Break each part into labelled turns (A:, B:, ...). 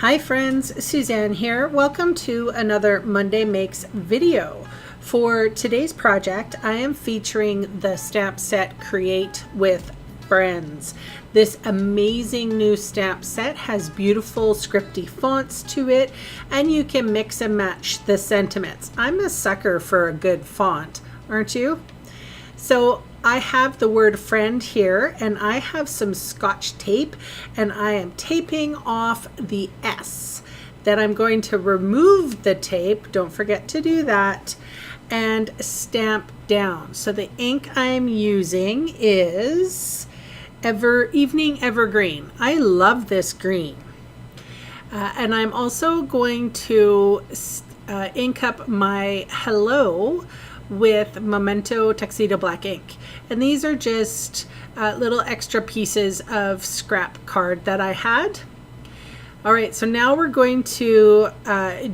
A: Hi friends, Suzanne here. Welcome to another Monday Makes video. For today's project, I am featuring the stamp set Create with Friends. This amazing new stamp set has beautiful scripty fonts to it, and you can mix and match the sentiments. I'm a sucker for a good font, aren't you? So I have the word friend here, and I have some Scotch tape, and I am taping off the S. Then I'm going to remove the tape, don't forget to do that, and stamp down. So the ink I'm using is Evening Evergreen. I love this green. And I'm also going to ink up my hello with Memento Tuxedo Black ink. And these are just little extra pieces of scrap card that I had. All right, so now we're going to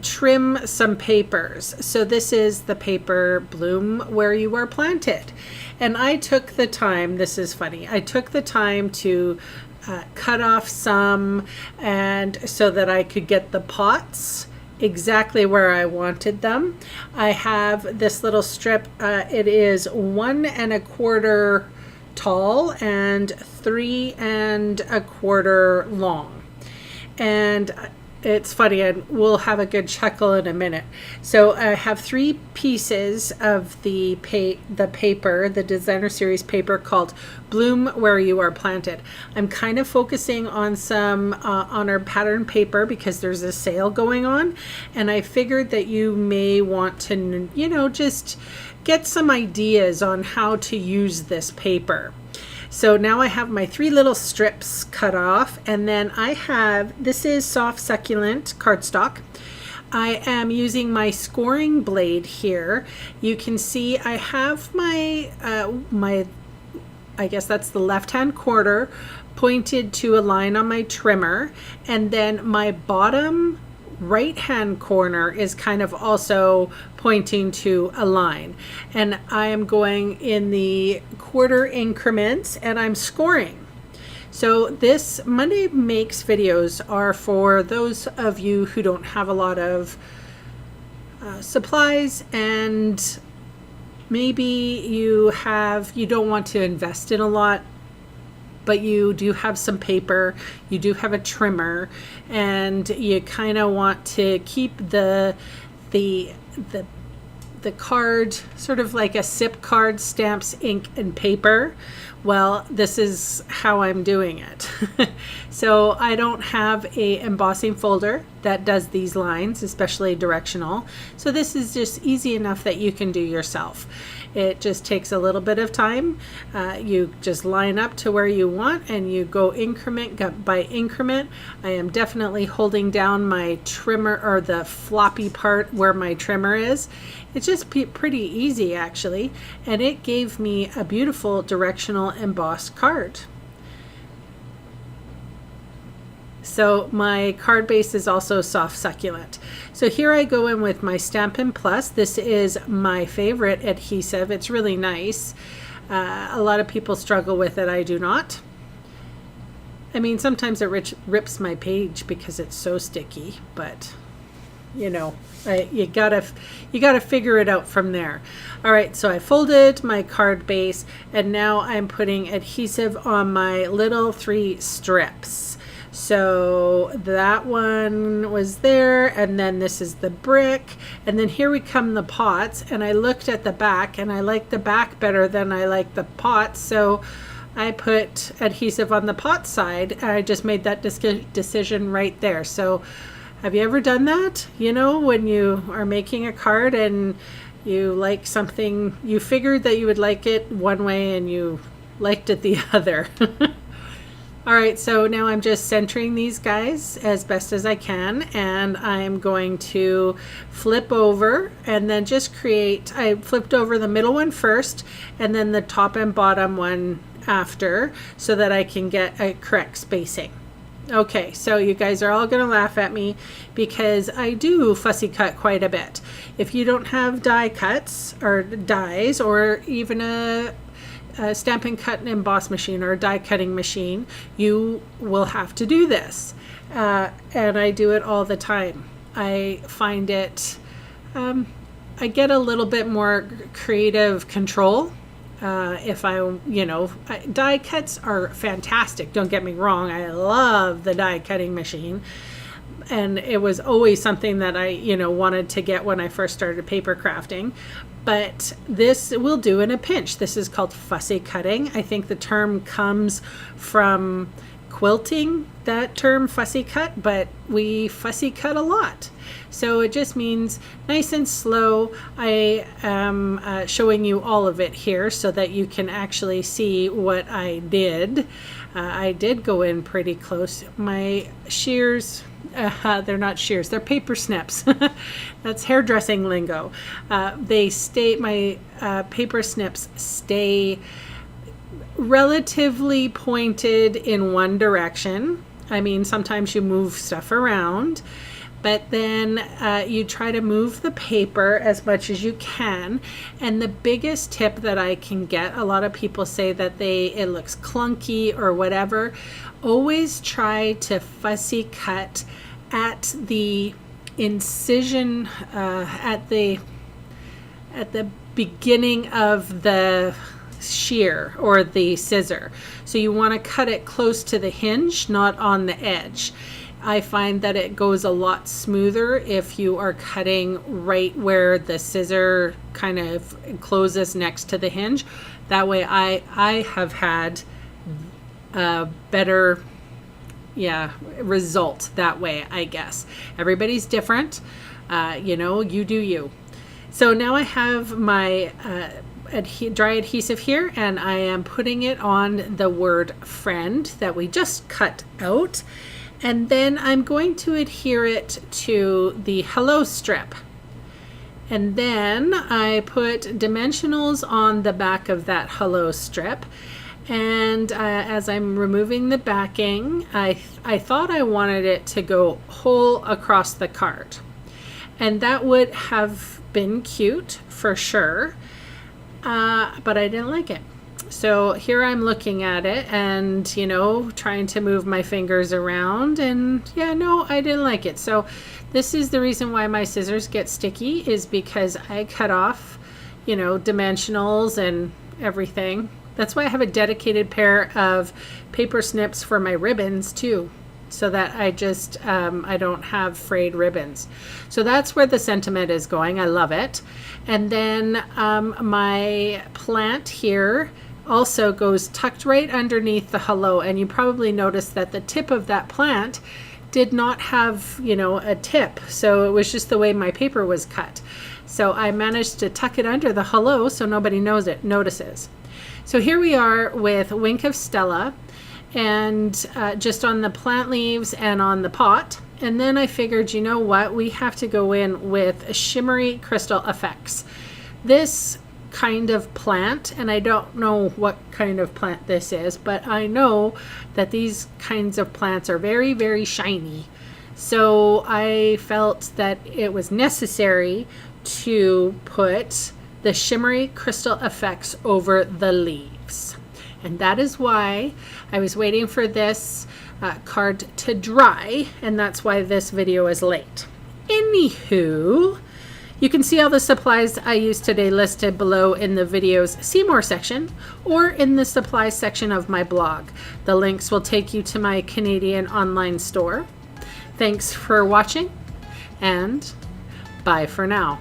A: trim some papers. So this is the paper Bloom Where You Are Planted. And I took the time, this is funny, I took the time to cut off some and so that I could get the pots exactly where I wanted them. I have this little strip, it is 1 1/4 tall and 3 1/4 long. And it's funny, and we'll have a good chuckle in a minute. So I have 3 pieces of the paper, the designer series paper called Bloom Where You Are Planted. I'm kind of focusing on some on our pattern paper because there's a sale going on, and I figured that you may want to, you know, just get some ideas on how to use this paper. So now I have my 3 little strips cut off, and then I have, this is soft succulent cardstock. I am using my scoring blade here. You can see I have my, I guess that's the left-hand quarter, pointed to a line on my trimmer, and then my bottom right-hand corner is kind of also pointing to a line. And I am going in the quarter increments and I'm scoring. So this Monday Makes videos are for those of you who don't have a lot of supplies, and maybe you don't want to invest in a lot, but you do have some paper, you do have a trimmer, and you kind of want to keep the card sort of like a SIP card, stamps, ink, and paper. Well, this is how I'm doing it. So I don't have a embossing folder that does these lines, especially directional. So this is just easy enough that you can do yourself. It just takes a little bit of time. You just line up to where you want and you go increment by increment. I am definitely holding down my trimmer, or the floppy part where my trimmer is. It's just pretty easy actually, and it gave me a beautiful directional embossed card. So my card base is also soft succulent. So here I go in with my Stampin' Plus. This is my favorite adhesive. It's really nice. A lot of people struggle with it. I do not. I mean, sometimes it rips my page because it's so sticky, but you know, you gotta figure it out from there. All right, so I folded my card base, and now I'm putting adhesive on my little 3 strips. So that one was there, and then this is the brick, and then here we come the pots. And I looked at the back, and I like the back better than I like the pots, so I put adhesive on the pot side, and I just made that decision right there. So have you ever done that? You know, when you are making a card and you like something, you figured that you would like it one way and you liked it the other. All right, so now I'm just centering these guys as best as I can, and I'm going to flip over and then just create, I flipped over the middle one first and then the top and bottom one after, so that I can get a correct spacing. Okay, so you guys are all going to laugh at me because I do fussy cut quite a bit. If you don't have die cuts or dies, or even a Stampin' Cut and Emboss machine or a die cutting machine, you will have to do this. and I do it all the time. I find it, I get a little bit more creative control. If die cuts are fantastic. Don't get me wrong. I love the die cutting machine. And it was always something that I, wanted to get when I first started paper crafting. But this will do in a pinch. This is called fussy cutting. I think the term comes from quilting, that term fussy cut, but we fussy cut a lot. So it just means nice and slow. I am showing you all of it here so that you can actually see what I did. I did go in pretty close. My shears, they're not shears, they're paper snips. That's hairdressing lingo. My paper snips stay relatively pointed in one direction. I mean, sometimes you move stuff around, but then you try to move the paper as much as you can. And the biggest tip that I can get, a lot of people say that it looks clunky or whatever. Always try to fussy cut at the incision, at the beginning of the shear or the scissor. So you want to cut it close to the hinge, not on the edge. I find that it goes a lot smoother if you are cutting right where the scissor kind of closes next to the hinge. That way I have had a better result that way, I guess. Everybody's different. You do you. So now I have my dry adhesive here, and I am putting it on the word friend that we just cut out, and then I'm going to adhere it to the hello strip, and then I put dimensionals on the back of that hello strip. And as I'm removing the backing, I thought I wanted it to go whole across the card, and that would have been cute for sure. But I didn't like it. So here I'm looking at it and, trying to move my fingers around, and I didn't like it. So this is the reason why my scissors get sticky, is because I cut off, dimensionals and everything. That's why I have a dedicated pair of paper snips for my ribbons too, so that I don't have frayed ribbons. So that's where the sentiment is going. I love it. And then my plant here also goes tucked right underneath the hello, and you probably noticed that the tip of that plant did not have, a tip. So it was just the way my paper was cut. So I managed to tuck it under the hello so nobody notices. So here we are with Wink of Stella, and just on the plant leaves and on the pot. And then I figured, we have to go in with shimmery crystal effects. This kind of plant, and I don't know what kind of plant this is, but I know that these kinds of plants are very, very shiny. So I felt that it was necessary to put the shimmery crystal effects over the leaves. And that is why I was waiting for this card to dry, and that's why this video is late. Anywho, you can see all the supplies I used today listed below in the video's See More section or in the supplies section of my blog. The links will take you to my Canadian online store. Thanks for watching, and bye for now.